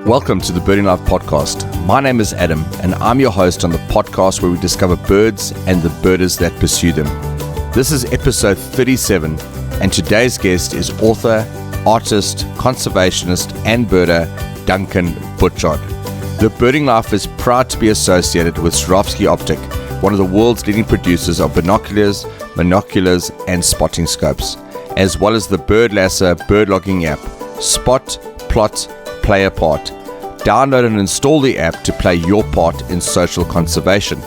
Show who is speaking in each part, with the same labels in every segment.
Speaker 1: Welcome to the Birding Life podcast. My name is Adam, and I'm your host on the podcast where we discover birds and the birders that pursue them. This is episode 37, and today's guest is author, artist, conservationist, and birder Duncan Butchart. The Birding Life is proud to be associated with Swarovski Optic, one of the world's leading producers of binoculars, monoculars, and spotting scopes, as well as the Bird Lasser bird logging app. Spot, plot, play a part. Download and install the app to play your part in social conservation.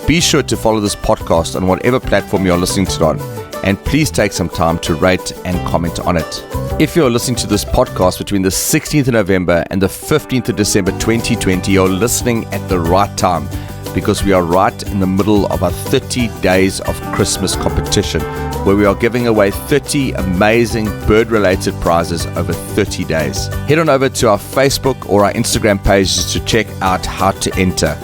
Speaker 1: Be sure to follow this podcast on whatever platform you're listening to it on, and please take some time to rate and comment on it. If you're listening to this podcast between the 16th of November and the 15th of December 2020, you're listening at the right time, because we are right in the middle of our 30 Days of Christmas competition, where we are giving away 30 amazing bird-related prizes over 30 days. Head on over to our Facebook or our Instagram pages to check out how to enter.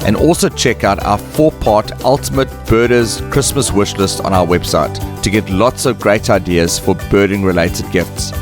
Speaker 1: And also check out our 4-part Ultimate Birders Christmas wish list on our website to get lots of great ideas for birding-related gifts.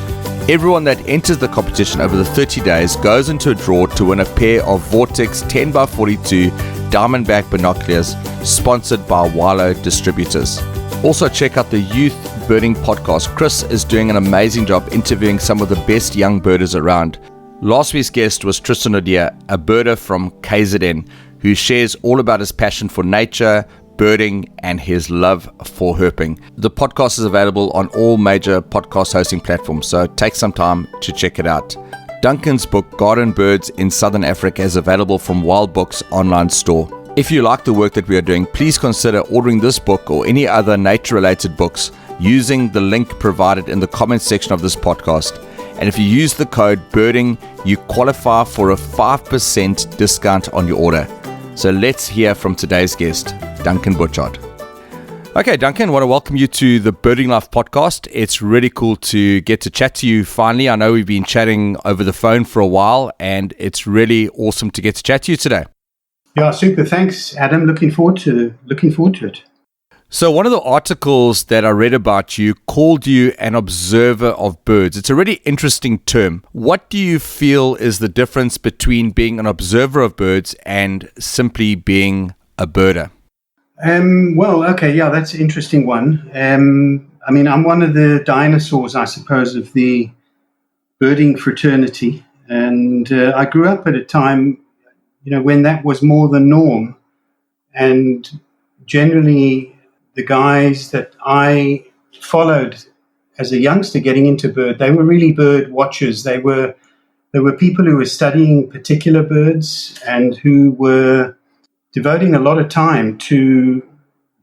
Speaker 1: Everyone that enters the competition over the 30 days goes into a draw to win a pair of Vortex 10x42 Diamondback binoculars sponsored by Wilo Distributors. Also check out the Youth Birding Podcast. Chris is doing an amazing job interviewing some of the best young birders around. Last week's guest was Tristan Odia, a birder from KZN, who shares all about his passion for nature, birding, and his love for herping. The podcast is available on all major podcast hosting platforms, so take some time to check it out. Duncan's book, Garden Birds in Southern Africa, is available from Wild Books online store. If you like the work that we are doing, please consider ordering this book or any other nature-related books using the link provided in the comment section of this podcast. And if you use the code BIRDING, you qualify for a 5% discount on your order. So let's hear from today's guest, Duncan Butchart. Okay, Duncan, I want to welcome you to the Birding Life podcast. It's really cool to get to chat to you finally. I know we've been chatting over the phone for a while, and it's really awesome to get to chat to you today.
Speaker 2: Yeah, super. Thanks, Adam. Looking forward to it.
Speaker 1: So one of the articles that I read about you called you an observer of birds. It's a really interesting term. What do you feel is the difference between being an observer of birds and simply being a birder?
Speaker 2: That's an interesting one. I'm one of the dinosaurs, I suppose, of the birding fraternity. And I grew up at a time, when that was more the norm. And generally, the guys that I followed as a youngster getting into bird, they were really bird watchers. They were people who were studying particular birds and who were devoting a lot of time to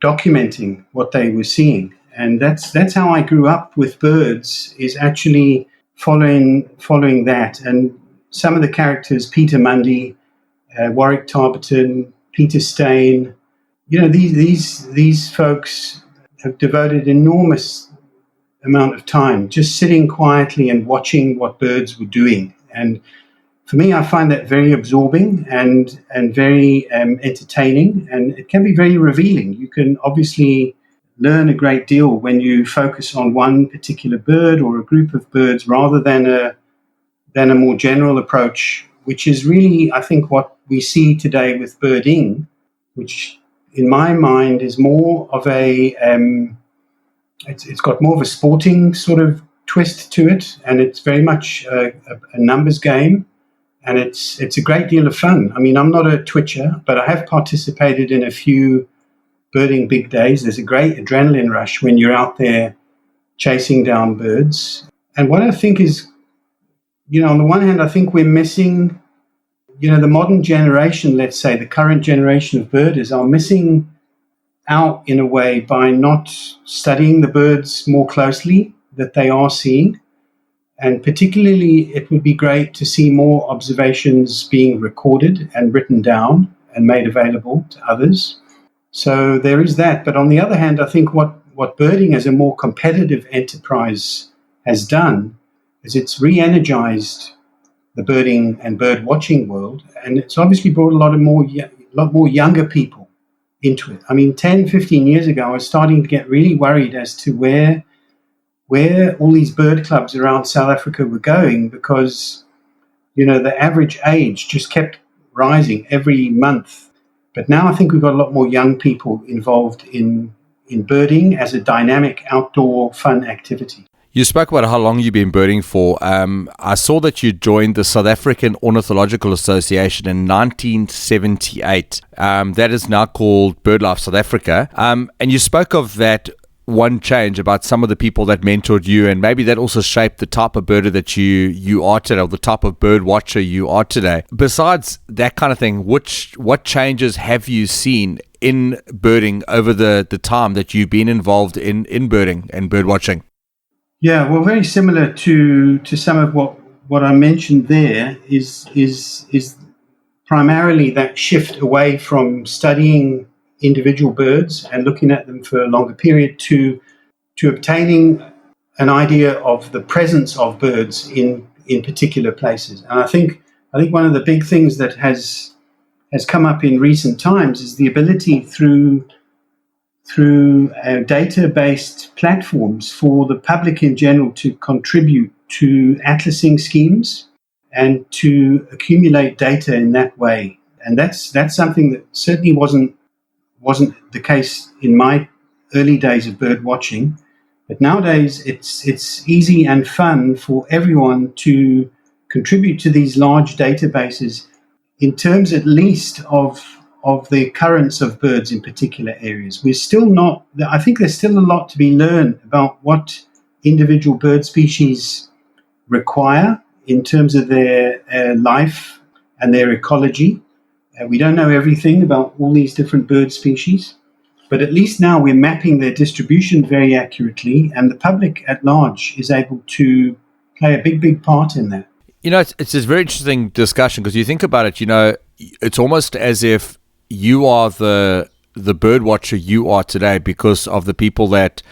Speaker 2: documenting what they were seeing. And that's how I grew up with birds, is actually following that. And some of the characters, Peter Mundy, Warwick Tarberton, Peter Steyn, these folks have devoted enormous amount of time just sitting quietly and watching what birds were doing. And for me, I find that very absorbing and very entertaining, and it can be very revealing. You can obviously learn a great deal when you focus on one particular bird or a group of birds rather than a more general approach, which is really, I think, what we see today with birding, which in my mind is more of it's got more of a sporting sort of twist to it, and it's very much a numbers game. And it's a great deal of fun. I mean, I'm not a twitcher, but I have participated in a few birding big days. There's a great adrenaline rush when you're out there chasing down birds. And what I think is, on the one hand, I think we're missing, the modern generation, let's say, the current generation of birders are missing out in a way by not studying the birds more closely that they are seeing. And particularly, it would be great to see more observations being recorded and written down and made available to others. So there is that. But on the other hand, I think what birding as a more competitive enterprise has done is it's re-energized the birding and bird watching world. And it's obviously brought a lot more younger people into it. I mean, 10, 15 years ago, I was starting to get really worried as to where all these bird clubs around South Africa were going, because the average age just kept rising every month. But now I think we've got a lot more young people involved in birding as a dynamic outdoor fun activity.
Speaker 1: You spoke about how long you've been birding for. I saw that you joined the South African Ornithological Association in 1978. That is now called BirdLife South Africa. And you spoke of that one change about some of the people that mentored you, and maybe that also shaped the type of birder that you are today, or the type of bird watcher you are today. Besides that kind of thing, what changes have you seen in birding over the time that you've been involved in birding and bird watching?
Speaker 2: Yeah, well, very similar to some of what I mentioned there is primarily that shift away from studying individual birds and looking at them for a longer period to obtaining an idea of the presence of birds in particular places. And I think one of the big things that has come up in recent times is the ability through data-based platforms for the public in general to contribute to atlasing schemes and to accumulate data in that way. And that's something that certainly wasn't the case in my early days of bird watching. But nowadays it's easy and fun for everyone to contribute to these large databases in terms at least of the occurrence of birds in particular areas. I think there's still a lot to be learned about what individual bird species require in terms of their life and their ecology. We don't know everything about all these different bird species, but at least now we're mapping their distribution very accurately, and the public at large is able to play a big part in that.
Speaker 1: It's a very interesting discussion, because you think about it, it's almost as if you are the bird watcher you are today because of the people that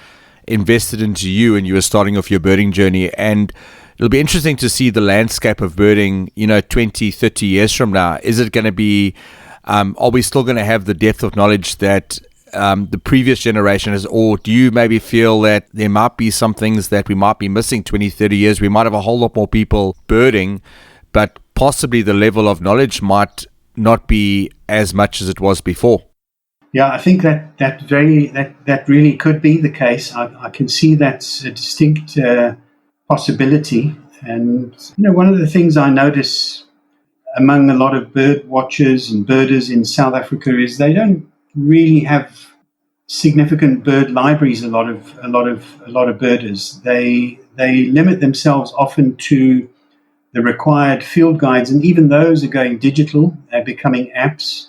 Speaker 1: invested into you and you were starting off your birding journey. And it'll be interesting to see the landscape of birding, 20, 30 years from now. Is it going to be, are we still going to have the depth of knowledge that the previous generation has, or do you maybe feel that there might be some things that we might be missing 20, 30 years? We might have a whole lot more people birding, but possibly the level of knowledge might not be as much as it was before.
Speaker 2: Yeah, I think that really could be the case. I can see that's a distinct possibility. And one of the things I notice among a lot of bird watchers and birders in South Africa is they don't really have significant bird libraries. A lot of birders, they limit themselves often to the required field guides, and even those are going digital, becoming apps.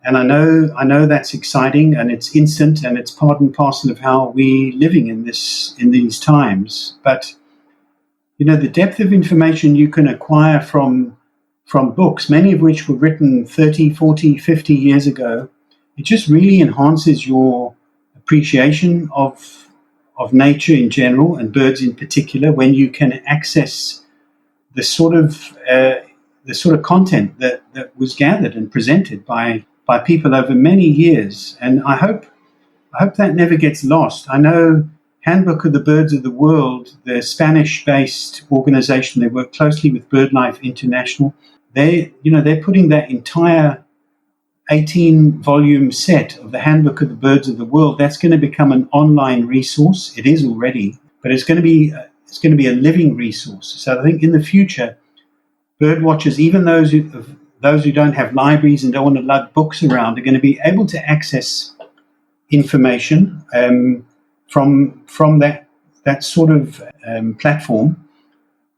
Speaker 2: And I know that's exciting, and it's instant, and it's part and parcel of how we're living in these times. But the depth of information you can acquire from books, many of which were written 30, 40, 50 years ago, it just really enhances your appreciation of nature in general and birds in particular when you can access the sort of content that was gathered and presented by people over many years. And I hope that never gets lost. I know Handbook of the Birds of the World, the Spanish-based organization, they work closely with BirdLife International. They're putting that entire 18-volume set of the Handbook of the Birds of the World. That's going to become an online resource. It is already, but it's going to be a living resource. So I think in the future, bird watchers, even those who don't have libraries and don't want to lug books around, are going to be able to access information from that sort of platform.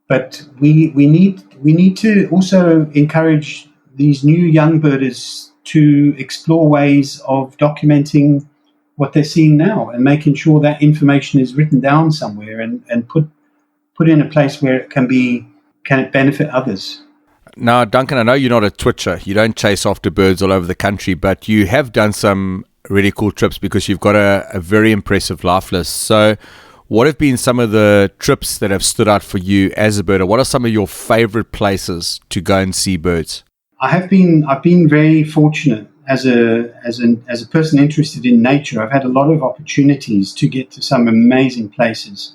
Speaker 2: But we need to also encourage these new young birders to explore ways of documenting what they're seeing now and making sure that information is written down somewhere and put in a place where it can benefit others.
Speaker 1: Now, Duncan, I know you're not a twitcher. You don't chase after birds all over the country, but you have done some really cool trips because you've got a very impressive life list. So what have been some of the trips that have stood out for you as a birder? What are some of your favorite places to go and see birds?
Speaker 2: I've been very fortunate as a person interested in nature. I've had a lot of opportunities to get to some amazing places,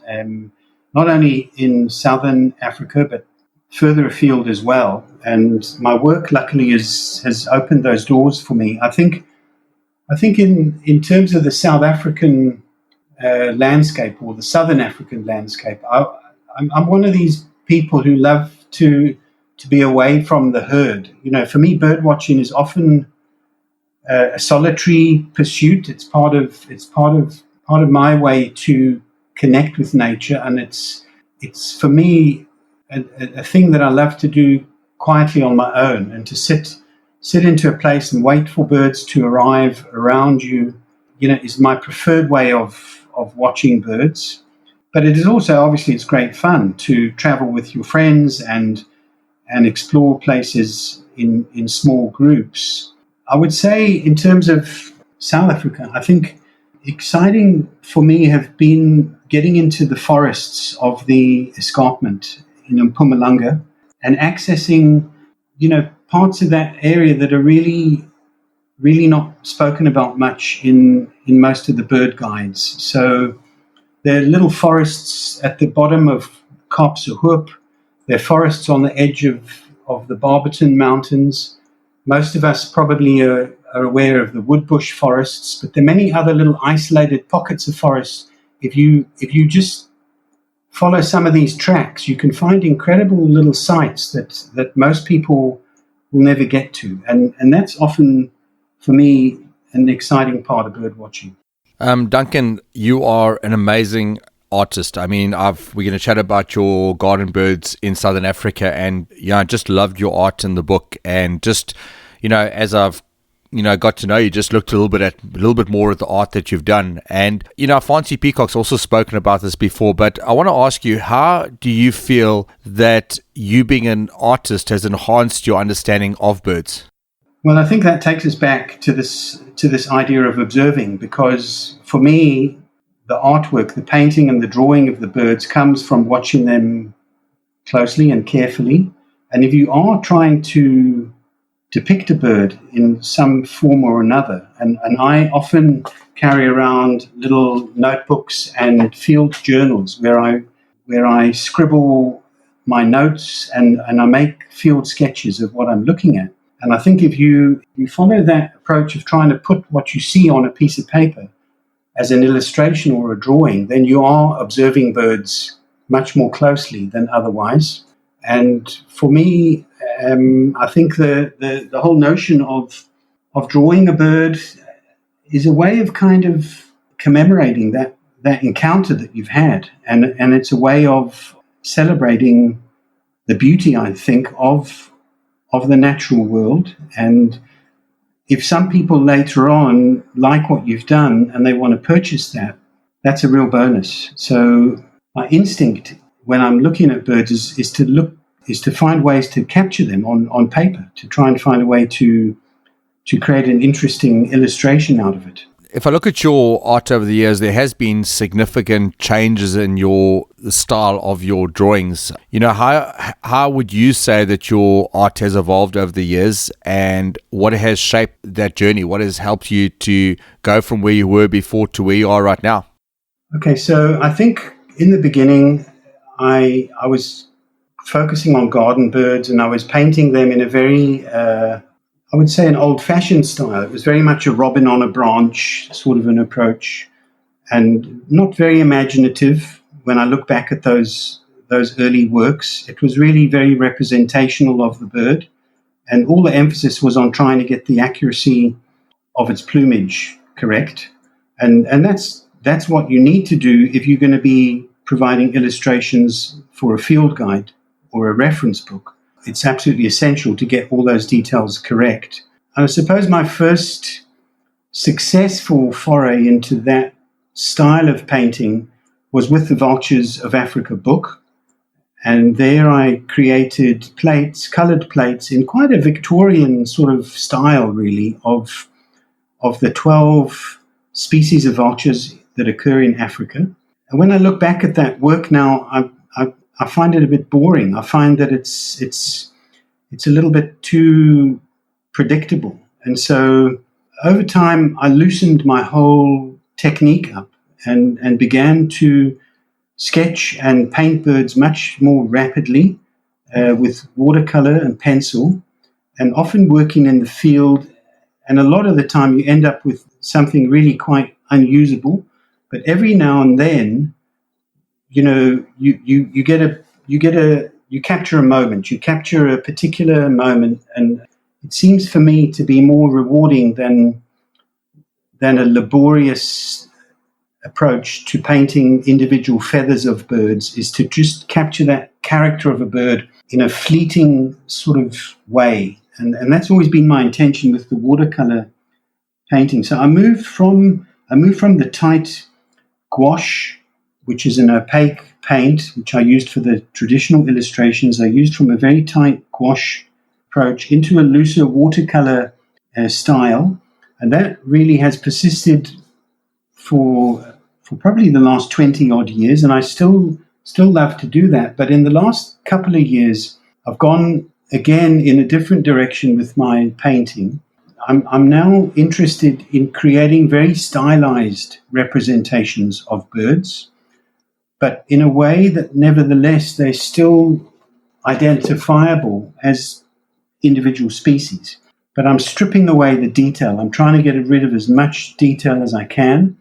Speaker 2: not only in Southern Africa, but further afield as well. And my work, luckily, has opened those doors for me. I think in terms of the South African landscape or the Southern African landscape, I'm one of these people who love to be away from the herd. For me, bird watching is often a solitary pursuit. It's part of my way to connect with nature, and it's for me a thing that I love to do quietly on my own, and to sit into a place and wait for birds to arrive around you. Is my preferred way of watching birds. But it is also, obviously, it's great fun to travel with your friends and explore places in small groups. I would say, in terms of South Africa, I think exciting for me have been getting into the forests of the escarpment in Mpumalanga and accessing, parts of that area that are really, really not spoken about much in most of the bird guides. So there are little forests at the bottom of Kaapse. There are forests on the edge of the Barberton Mountains. Most of us probably are aware of the woodbush forests, but there are many other little isolated pockets of forest. If you just follow some of these tracks, you can find incredible little sites that most people will never get to. And that's often, for me, an exciting part of bird watching.
Speaker 1: Duncan, you are an amazing artist. I mean, we're going to chat about your garden birds in Southern Africa, and I just loved your art in the book. And just, as I've got to know you, just looked a little bit more at the art that you've done. And Fancy Peacock's also spoken about this before, but I want to ask you, how do you feel that you being an artist has enhanced your understanding of birds?
Speaker 2: Well, I think that takes us back to this idea of observing, because for me, the artwork, the painting and the drawing of the birds comes from watching them closely and carefully. And if you are trying to depict a bird in some form or another, and I often carry around little notebooks and field journals where I scribble my notes and I make field sketches of what I'm looking at. And I think if you follow that approach of trying to put what you see on a piece of paper as an illustration or a drawing, then you are observing birds much more closely than otherwise. And for me, I think the whole notion of drawing a bird is a way of kind of commemorating that encounter that you've had. And it's a way of celebrating the beauty, I think, of the natural world. And if some people later on like what you've done and they want to purchase that, that's a real bonus. So my instinct when I'm looking at birds is to find ways to capture them on paper, to try and find a way to create an interesting illustration out of it.
Speaker 1: If I look at your art over the years, there has been significant changes in the style of your drawings. How would you say that your art has evolved over the years, and what has shaped that journey? What has helped you to go from where you were before to where you are right now?
Speaker 2: Okay, so I think in the beginning, I was focusing on garden birds, and I was painting them in a very I would say an old-fashioned style. It was very much a robin on a branch sort of an approach, and not very imaginative. When I look back at those early works, it was really very representational of the bird, and all the emphasis was on trying to get the accuracy of its plumage correct. And that's what you need to do if you're going to be providing illustrations for a field guide or a reference book. It's absolutely essential to get all those details correct. I suppose my first successful foray into that style of painting was with the Vultures of Africa book. And there I created plates, colored plates, in quite a Victorian sort of style, really, of the 12 species of vultures that occur in Africa. And when I look back at that work now, I find it a bit boring. I find that it's a little bit too predictable. And so over time, I loosened my whole technique up and began to sketch and paint birds much more rapidly, with watercolor and pencil, and often working in the field. And a lot of the time you end up with something really quite unusable. But every now and then, you capture a moment, you capture a particular moment, and it seems for me to be more rewarding than a laborious approach to painting individual feathers of birds, is to just capture that character of a bird in a fleeting sort of way. And that's always been my intention with the watercolor painting. So I moved from the tight gouache, which is an opaque paint, which I used for the traditional illustrations. I used from a very tight gouache approach into a looser watercolor style, and that really has persisted for probably the last 20 odd years, and I still love to do that. But in the last couple of years, I've gone again in a different direction with my painting. I'm now interested in creating very stylized representations of birds, but in a way that nevertheless they're still identifiable as individual species. But I'm stripping away the detail. I'm trying to get rid of as much detail as I can,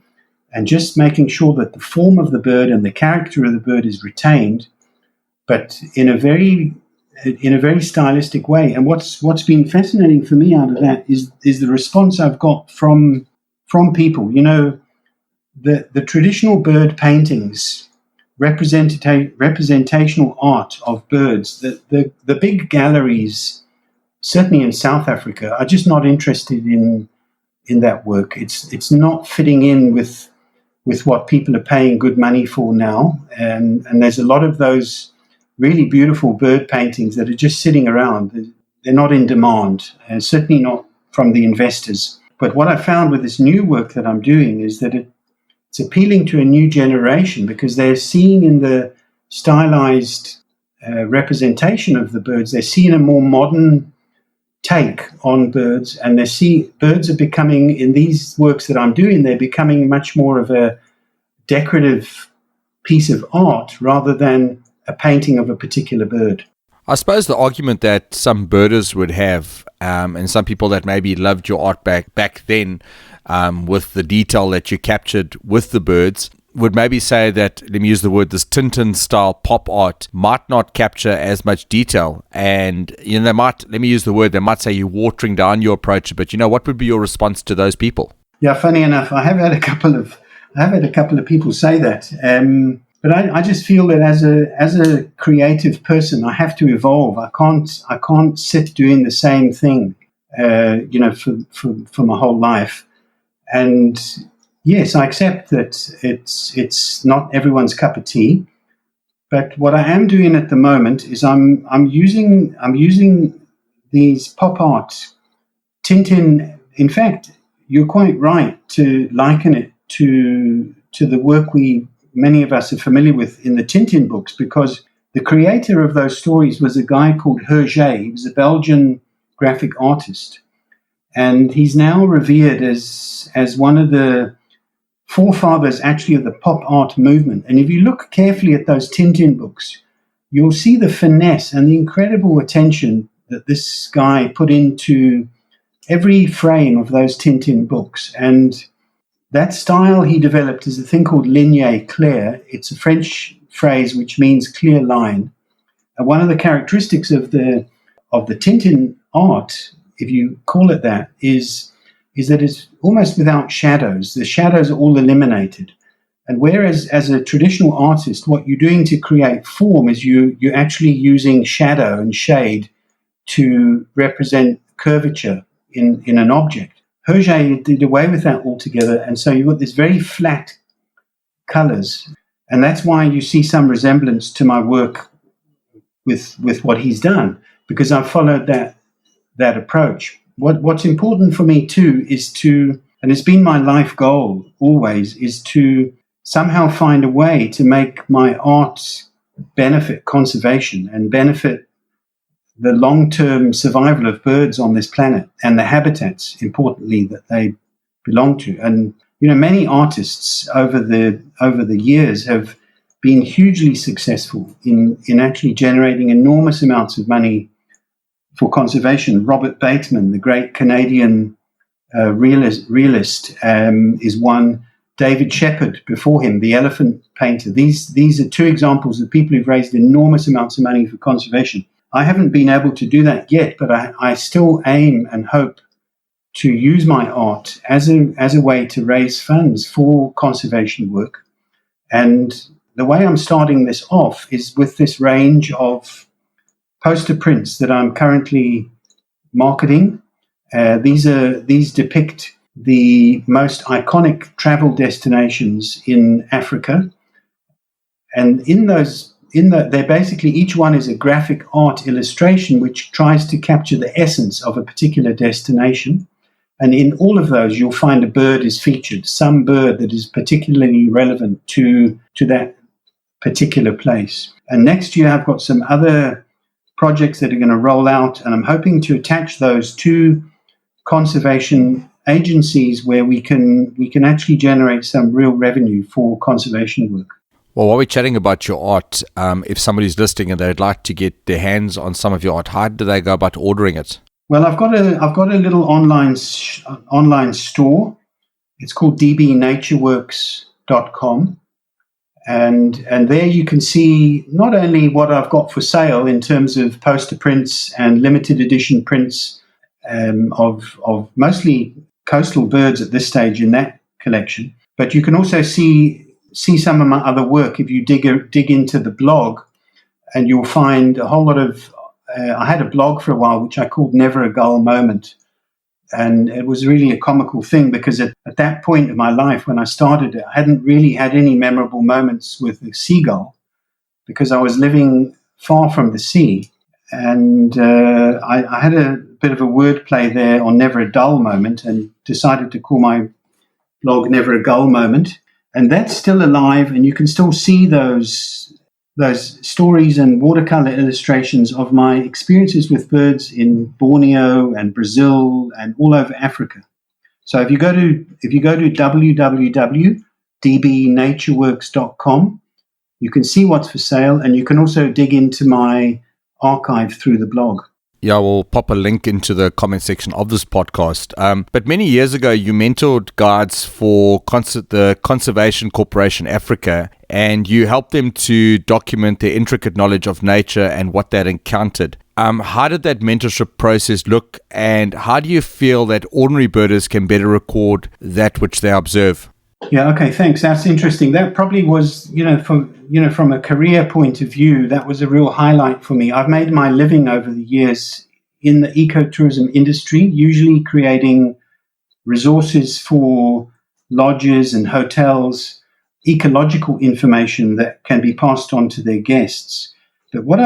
Speaker 2: and just making sure that the form of the bird and the character of the bird is retained, but in a very stylistic way. And what's been fascinating for me out of that is the response I've got from people. The traditional bird paintings, representational art of birds, the big galleries, certainly in South Africa, are just not interested in that work. It's not fitting in with what people are paying good money for now, and there's a lot of those really beautiful bird paintings that are just sitting around. They're not in demand, certainly not from the investors. But what I found with this new work that I'm doing is that it's appealing to a new generation, because they're seeing in the stylized representation of the birds, they're seeing a more modern take on birds, and birds are becoming, in these works that I'm doing, they're becoming much more of a decorative piece of art rather than a painting of a particular bird.
Speaker 1: I suppose the argument that some birders would have, and some people that maybe loved your art back then, with the detail that you captured with the birds, would maybe say that, let me use the word, this Tintin style pop art might not capture as much detail. And, they might, let me use the word, they might say you're watering down your approach. But, what would be your response to those people?
Speaker 2: Yeah, funny enough, I have had a couple of people say that. But I just feel that as a creative person, I have to evolve. I can't sit doing the same thing, for my whole life. And yes, I accept that it's not everyone's cup of tea. But what I am doing at the moment is I'm using these pop art Tintin. In fact, you're quite right to liken it to the work many of us are familiar with in the Tintin books, because the creator of those stories was a guy called Hergé. He was a Belgian graphic artist, and he's now revered as one of the forefathers, actually, of the pop art movement. And if you look carefully at those Tintin books, you'll see the finesse and the incredible attention that this guy put into every frame of those Tintin books. And that style he developed is a thing called ligne claire. It's a French phrase which means clear line. And one of the characteristics of the Tintin art, if you call it that, is that it's almost without shadows. The shadows are all eliminated. And whereas as a traditional artist, what you're doing to create form is you're actually using shadow and shade to represent curvature in an object. Hergé did away with that altogether, and so you've got this very flat colors, and that's why you see some resemblance to my work with what he's done, because I've followed that approach. What's important for me too is to, and it's been my life goal always, is to somehow find a way to make my art benefit conservation and benefit the long-term survival of birds on this planet and the habitats, importantly, that they belong to. And many artists over the years have been hugely successful in actually generating enormous amounts of money for conservation. Robert Bateman, the great Canadian realist, is one. David Shepard before him, the elephant painter. These are two examples of people who've raised enormous amounts of money for conservation. I haven't been able to do that yet, but I still aim and hope to use my art as a way to raise funds for conservation work. And the way I'm starting this off is with this range of poster prints that I'm currently marketing. These depict the most iconic travel destinations in Africa, and they're basically, each one is a graphic art illustration which tries to capture the essence of a particular destination. And in all of those, you'll find a bird is featured, some bird that is particularly relevant to that particular place. And next year, I've got some other projects that are going to roll out, and I'm hoping to attach those to conservation agencies where we can actually generate some real revenue for conservation work.
Speaker 1: Well, while we're chatting about your art, if somebody's listening and they'd like to get their hands on some of your art, how do they go about ordering it?
Speaker 2: Well, I've got a little online store. It's called dbnatureworks.com. And there you can see not only what I've got for sale in terms of poster prints and limited edition prints of mostly coastal birds at this stage in that collection, but you can also see some of my other work if you dig into the blog, and you'll find a whole lot of. I had a blog for a while which I called Never a Gull Moment, and it was really a comical thing because at that point of my life when I started it, I hadn't really had any memorable moments with the seagull because I was living far from the sea. And I had a bit of a wordplay there on Never a Dull Moment and decided to call my blog Never a Gull Moment. And that's still alive, and you can still see those stories and watercolor illustrations of my experiences with birds in Borneo and Brazil and all over Africa. So if you go to www.dbnatureworks.com, you can see what's for sale, and you can also dig into my archive through the blog.
Speaker 1: Yeah, we'll pop a link into the comment section of this podcast. But many years ago, you mentored guides for the Conservation Corporation Africa, and you helped them to document their intricate knowledge of nature and what they'd encountered. How did that mentorship process look, and how do you feel that ordinary birders can better record that which they observe?
Speaker 2: Yeah, okay, thanks. That's interesting. That probably was, from a career point of view, that was a real highlight for me. I've made my living over the years in the ecotourism industry, usually creating resources for lodges and hotels, ecological information that can be passed on to their guests. But what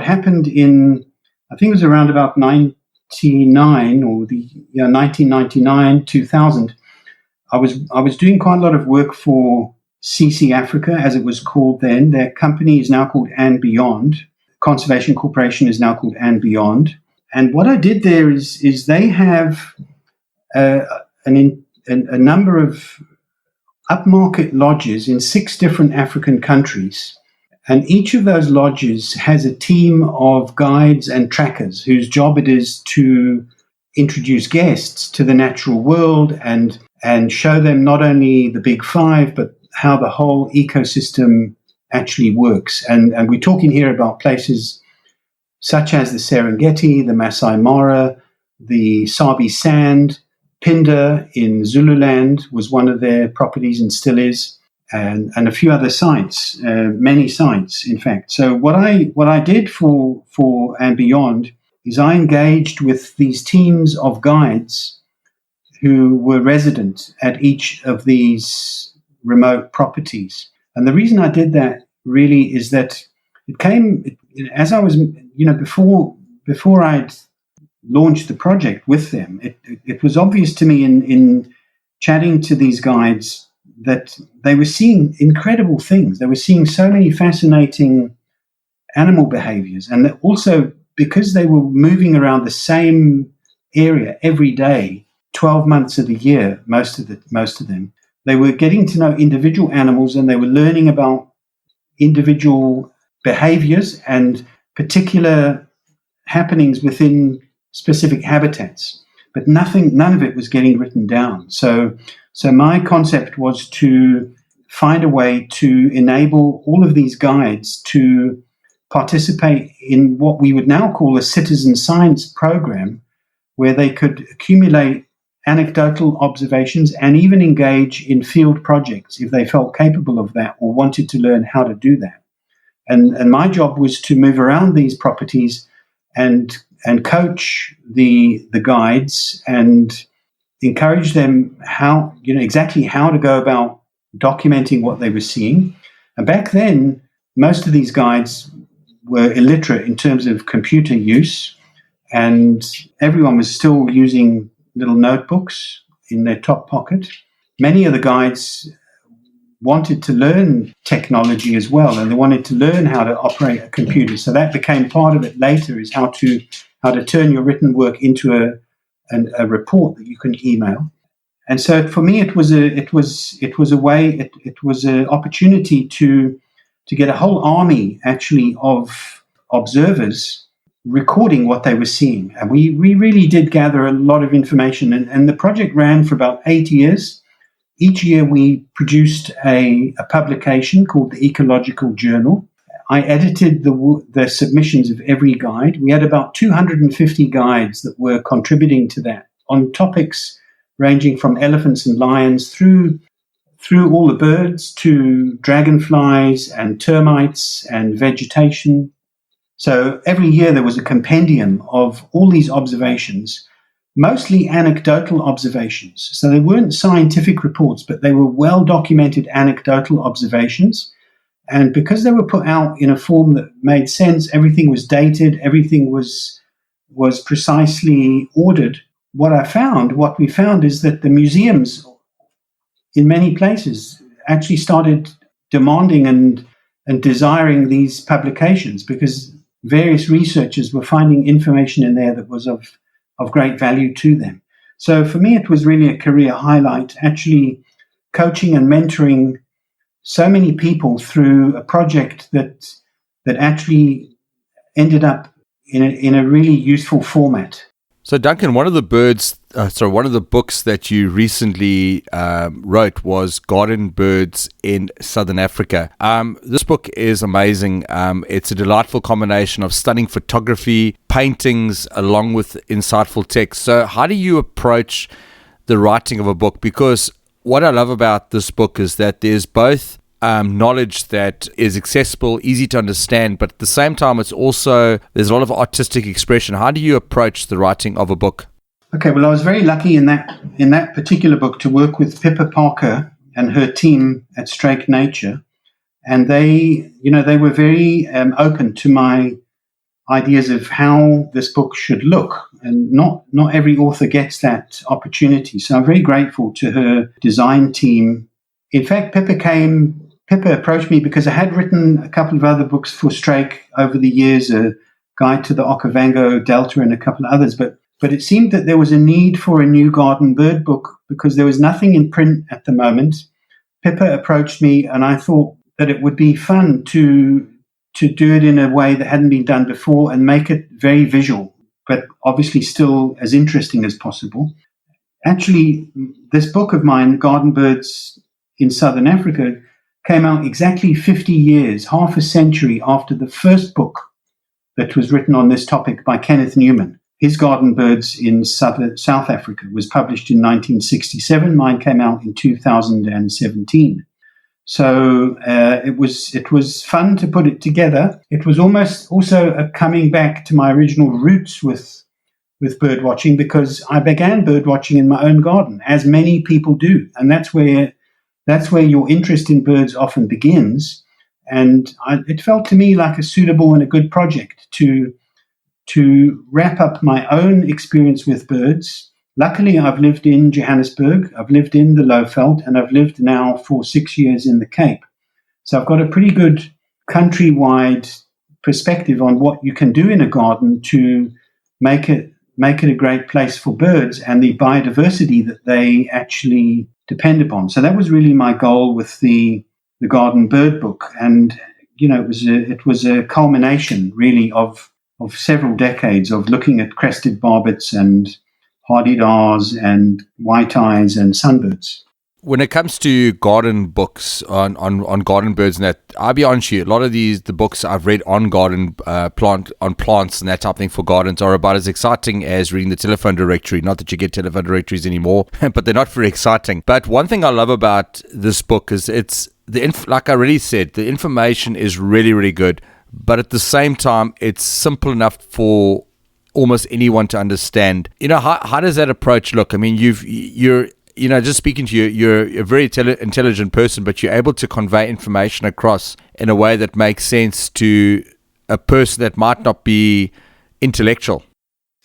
Speaker 2: happened in, I think it was around about 1999, 2000, I was doing quite a lot of work for CC Africa, as it was called then. Their company is now called And Beyond. Conservation Corporation is now called And Beyond. And what I did there is they have a number of upmarket lodges in 6 different African countries. And each of those lodges has a team of guides and trackers whose job it is to introduce guests to the natural world and show them not only the big 5, but how the whole ecosystem actually works. And we're talking here about places such as the Serengeti, the Masai Mara, the Sabi Sand, Pinda in Zululand was one of their properties and still is, and a few other sites, many sites, in fact. So what I did for And Beyond is I engaged with these teams of guides who were resident at each of these remote properties. And the reason I did that really is that it came as I was, before I'd launched the project with them, it was obvious to me in chatting to these guides that they were seeing incredible things. They were seeing so many fascinating animal behaviors. And that also, because they were moving around the same area every day, 12 months of the year, most of them, they were getting to know individual animals, and they were learning about individual behaviors and particular happenings within specific habitats, but none of it was getting written down. So my concept was to find a way to enable all of these guides to participate in what we would now call a citizen science program, where they could accumulate anecdotal observations and even engage in field projects if they felt capable of that or wanted to learn how to do that. And my job was to move around these properties and coach the guides and encourage them exactly how to go about documenting what they were seeing. And back then, most of these guides were illiterate in terms of computer use, and everyone was still using little notebooks in their top pocket. Many of the guides wanted to learn technology as well, and they wanted to learn how to operate a computer. So that became part of it later, is how to turn your written work into a report that you can email. And so for me, it was an opportunity to get a whole army actually of observers recording what they were seeing. And we really did gather a lot of information, and the project ran for about 8 years. Each year we produced a publication called the Ecological Journal. I edited the submissions of every guide. We had about 250 guides that were contributing to that on topics ranging from elephants and lions through all the birds to dragonflies and termites and vegetation. So every year there was a compendium of all these observations, mostly anecdotal observations. So they weren't scientific reports, but they were well-documented anecdotal observations. And because they were put out in a form that made sense, everything was dated, everything was precisely ordered. What we found is that the museums in many places actually started demanding and desiring these publications, because various researchers were finding information in there that was of great value to them. So for me, it was really a career highlight, actually coaching and mentoring so many people through a project that actually ended up in a really useful format.
Speaker 1: So Duncan, one of the books that you recently wrote was Garden Birds in Southern Africa. This book is amazing. It's a delightful combination of stunning photography, paintings, along with insightful text. So how do you approach the writing of a book? Because what I love about this book is that there's both knowledge that is accessible, easy to understand, but at the same time, there's a lot of artistic expression. How do you approach the writing of a book?
Speaker 2: Okay, well, I was very lucky in that particular book to work with Pippa Parker and her team at Strake Nature, and they were very open to my ideas of how this book should look, and not every author gets that opportunity. So I'm very grateful to her design team. In fact, Pippa approached me because I had written a couple of other books for Strake over the years, a guide to the Okavango Delta and a couple of others, but it seemed that there was a need for a new garden bird book because there was nothing in print at the moment. Pippa approached me, and I thought that it would be fun to do it in a way that hadn't been done before and make it very visual, but obviously still as interesting as possible. Actually, this book of mine, Garden Birds in Southern Africa, came out exactly 50 years, half a century after the first book that was written on this topic by Kenneth Newman. His Garden Birds in South Africa was published in 1967. Mine came out in 2017. So it was fun to put it together. It was almost also a coming back to my original roots with bird watching, because I began bird watching in my own garden, as many people do, and that's where your interest in birds often begins. And it felt to me like a suitable and a good project to wrap up my own experience with birds. Luckily, I've lived in Johannesburg, I've lived in the Lowveld, and I've lived now for 6 years in the Cape. So I've got a pretty good countrywide perspective on what you can do in a garden to make it a great place for birds and the biodiversity that they actually depend upon. So that was really my goal with the Garden Bird book. And it was a culmination really of several decades of looking at crested barbets and hardy-dars and white-eyes and sunbirds.
Speaker 1: When it comes to garden books on garden birds and that, I'll be honest with you, a lot of the books I've read on garden plants and that type of thing for gardens are about as exciting as reading the telephone directory. Not that you get telephone directories anymore, but they're not very exciting. But one thing I love about this book is like I already said, the information is really, really good. But at the same time, it's simple enough for almost anyone to understand. How does that approach look? I mean, you're just speaking to you, you're a very intelligent person, but you're able to convey information across in a way that makes sense to a person that might not be intellectual.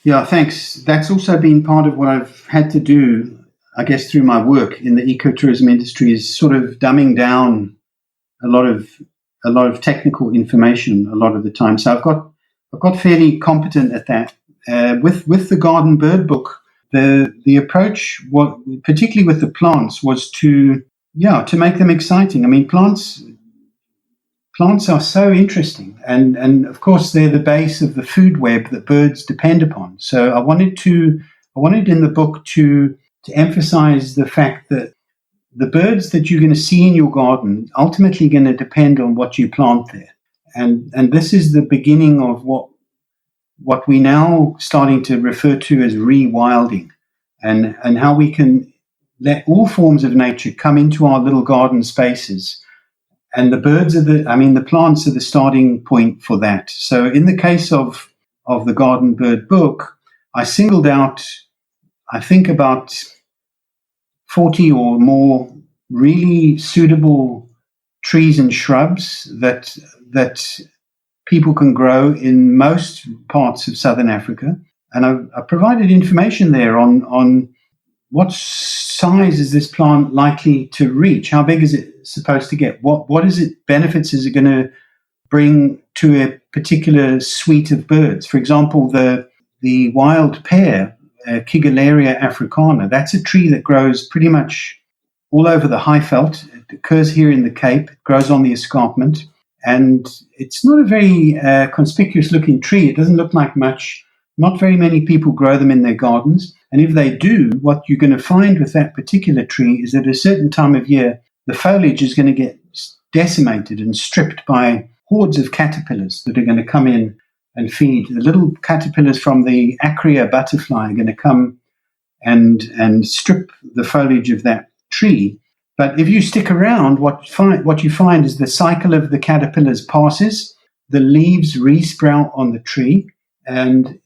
Speaker 2: Yeah, thanks. That's also been part of what I've had to do, I guess, through my work in the ecotourism industry, is sort of dumbing down a lot of technical information a lot of the time. So I've got fairly competent at that. With the garden bird book, the approach, particularly with the plants, was to make them exciting. I mean, plants are so interesting, and of course they're the base of the food web that birds depend upon. So I wanted in the book to emphasize the fact that the birds that you're going to see in your garden ultimately going to depend on what you plant there, and this is the beginning of what we now starting to refer to as rewilding, and how we can let all forms of nature come into our little garden spaces. And the plants are the starting point for that. So in the case of the Garden Bird book, I singled out, I think, about 40 or more really suitable trees and shrubs that people can grow in most parts of Southern Africa. And I provided information there on what size is this plant likely to reach? How big is it supposed to get? What benefits is it going to bring to a particular suite of birds? For example, the wild pear, Kigalaria africana, that's a tree that grows pretty much all over the Highveld. It occurs here in the Cape. It grows on the escarpment. And it's not a very conspicuous-looking tree. It doesn't look like much. Not very many people grow them in their gardens. And if they do, what you're going to find with that particular tree is that at a certain time of year, the foliage is going to get decimated and stripped by hordes of caterpillars that are going to come in and feed. The little caterpillars from the Acrea butterfly are going to come and strip the foliage of that tree. But if you stick around, what you find is the cycle of the caterpillars passes, the leaves resprout on the tree, and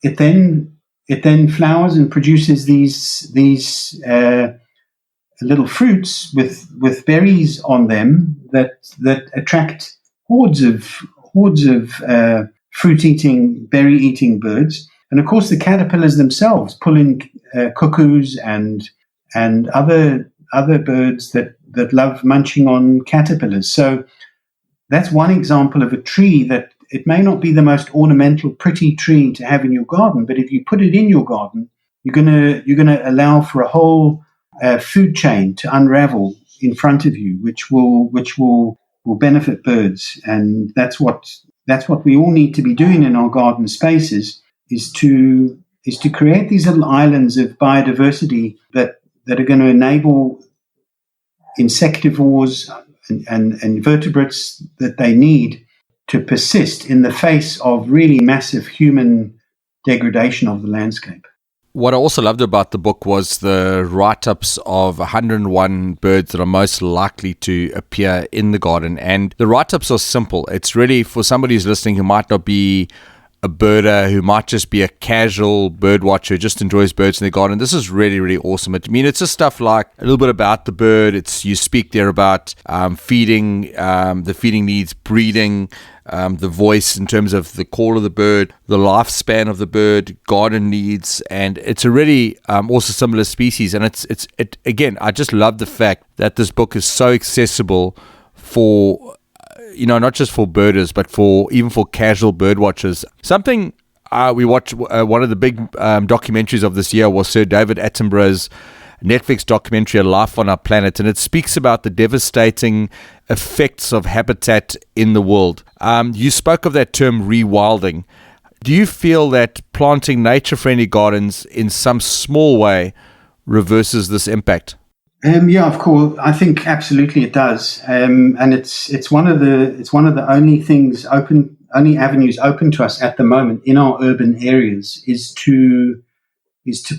Speaker 2: it then flowers and produces these little fruits with berries on them that attract hordes of fruit-eating, berry-eating birds. And of course, the caterpillars themselves pull in cuckoos and other birds that love munching on caterpillars. So that's one example of a tree that it may not be the most ornamental, pretty tree to have in your garden, but if you put it in your garden, you're gonna allow for a whole food chain to unravel in front of you, which will benefit birds. And that's what we all need to be doing in our garden spaces, is to create these little islands of biodiversity that are going to enable insectivores and vertebrates that they need to persist in the face of really massive human degradation of the landscape.
Speaker 1: What I also loved about the book was the write-ups of 101 birds that are most likely to appear in the garden. And the write-ups are simple. It's really for somebody who's listening who might not be a birder, who might just be a casual bird watcher, just enjoys birds in the garden. This is really, really awesome. I mean, it's just stuff like a little bit about the bird. You speak there about feeding, the feeding needs, breeding, the voice in terms of the call of the bird, the lifespan of the bird, garden needs, and it's a really also similar species. And it's again, I just love the fact that this book is so accessible for not just for birders, but even for casual bird watchers. Something we watched, one of the big documentaries of this year was Sir David Attenborough's Netflix documentary, A Life on Our Planet, and it speaks about the devastating effects of habitat in the world. You spoke of that term rewilding. Do you feel that planting nature-friendly gardens in some small way reverses this impact?
Speaker 2: Yeah, of course. I think absolutely it does, and it's one of the only avenues open to us at the moment in our urban areas is to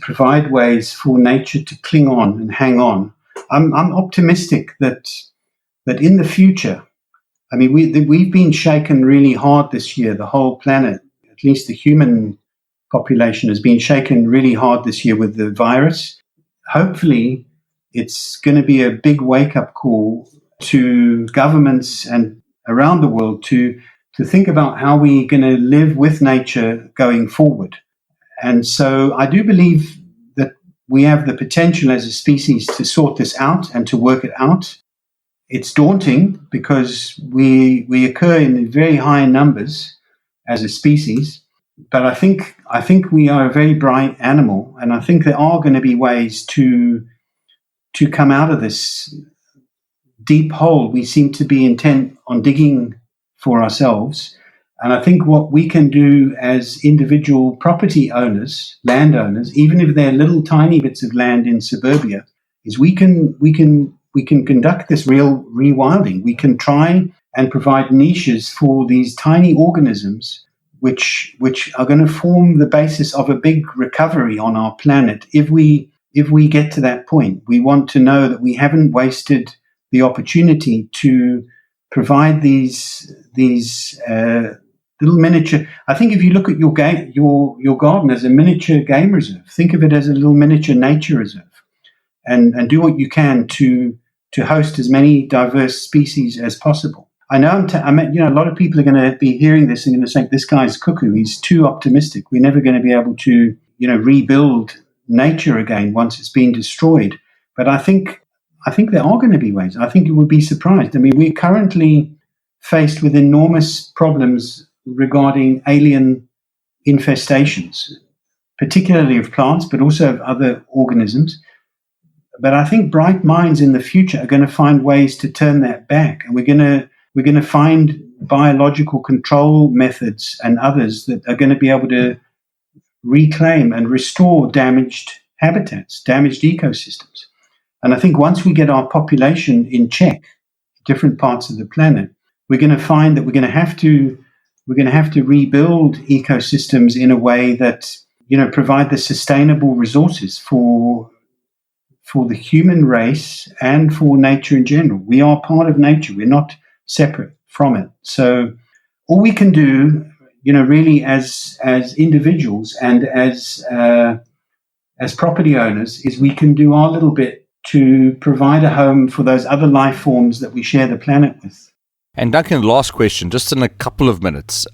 Speaker 2: provide ways for nature to cling on and hang on. I'm optimistic that in the future, I mean, we've been shaken really hard this year. The whole planet, at least the human population, has been shaken really hard this year with the virus. Hopefully, it's going to be a big wake-up call to governments and around the world to think about how we're going to live with nature going forward. And so I do believe that we have the potential as a species to sort this out and to work it out. It's daunting because we occur in very high numbers as a species, but I think we are a very bright animal, and I think there are going to be ways to come out of this deep hole we seem to be intent on digging for ourselves. And I think what we can do as individual property owners, landowners, even if they're little tiny bits of land in suburbia, is we can conduct this real rewilding. We can try and provide niches for these tiny organisms which are going to form the basis of a big recovery on our planet if we get to that point. We want to know that we haven't wasted the opportunity to provide these little miniature. I think if you look at your garden as a miniature game reserve, think of it as a little miniature nature reserve, and do what you can to host as many diverse species as possible. I know a lot of people are going to be hearing this and going to think this guy's cuckoo. He's too optimistic. We're never going to be able to rebuild nature again once it's been destroyed. But I think there are going to be ways. I think you would be surprised. I mean, we're currently faced with enormous problems regarding alien infestations, particularly of plants, but also of other organisms. But I think bright minds in the future are going to find ways to turn that back, and we're going to find biological control methods and others that are going to be able to reclaim and restore damaged habitats, damaged ecosystems. And I think once we get our population in check, different parts of the planet, we're going to find that we're going to have to rebuild ecosystems in a way that provide the sustainable resources for the human race and for nature in general. We are part of nature. We're not separate from it. So all we can do, really as individuals and as property owners, is we can do our little bit to provide a home for those other life forms that we share the planet with.
Speaker 1: And Duncan, last question, just in a couple of minutes.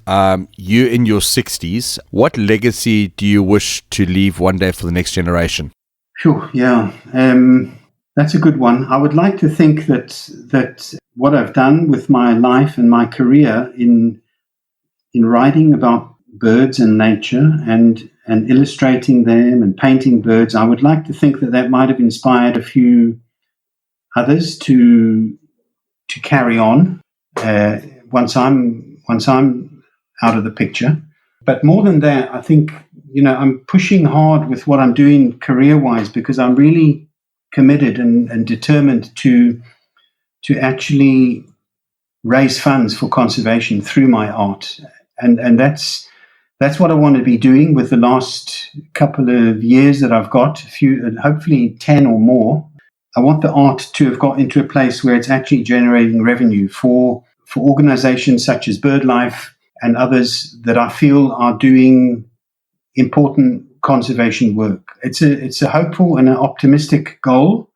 Speaker 1: You in your 60s, what legacy do you wish to leave one day for the next generation?
Speaker 2: Sure, yeah. That's a good one. I would like to think that what I've done with my life and my career in writing about birds and nature and illustrating them and painting birds, I would like to think that might have inspired a few others to carry on once I'm out of the picture. But more than that, I think I'm pushing hard with what I'm doing career-wise because I'm really committed and determined to actually raise funds for conservation through my art, and that's what I want to be doing with the last couple of years that I've got, hopefully 10 or more. I want the art to have got into a place where it's actually generating revenue for organizations such as BirdLife and others that I feel are doing important conservation work. It's a hopeful and an optimistic goal,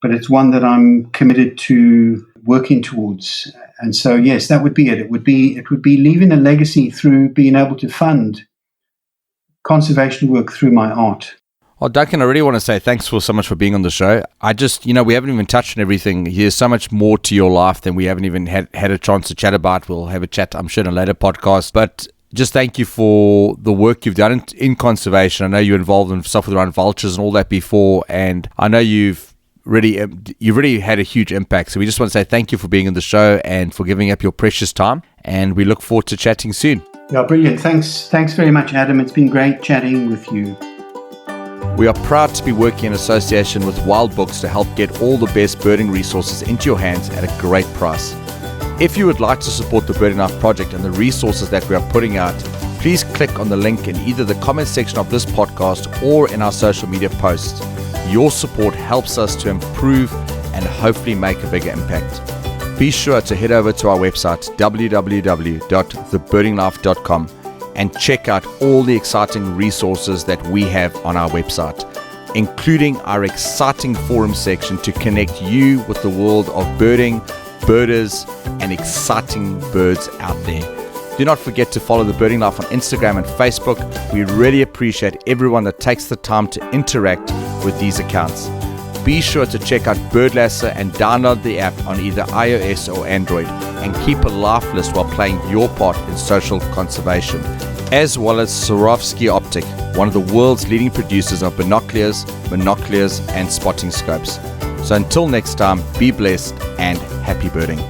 Speaker 2: but it's one that I'm committed to working towards. And so, yes, that would be it. It would be leaving a legacy through being able to fund conservation work through my art.
Speaker 1: Well, Duncan, I really want to say thanks so much for being on the show. I just, we haven't even touched on everything. There's so much more to your life than we haven't even had a chance to chat about. We'll have a chat, I'm sure, in a later podcast. But just thank you for the work you've done in conservation. I know you're involved in stuff around vultures and all that before, and I know you've you've really had a huge impact. So we just want to say thank you for being on the show and for giving up your precious time. And we look forward to chatting soon.
Speaker 2: Yeah, brilliant. Thanks very much, Adam. It's been great chatting with you.
Speaker 1: We are proud to be working in association with Wild Books to help get all the best birding resources into your hands at a great price. If you would like to support the Birding Life Project and the resources that we are putting out, please click on the link in either the comment section of this podcast or in our social media posts. Your support helps us to improve and hopefully make a bigger impact. Be sure to head over to our website, www.thebirdinglife.com, and check out all the exciting resources that we have on our website, including our exciting forum section to connect you with the world of birding, birders, and exciting birds out there. Do not forget to follow The Birding Life on Instagram and Facebook. We really appreciate everyone that takes the time to interact with these accounts. Be sure to check out Birdlasser and download the app on either iOS or Android, and keep a life list while playing your part in social conservation, as well as Swarovski Optic, one of the world's leading producers of binoculars, and spotting scopes. So until next time, be blessed and happy birding.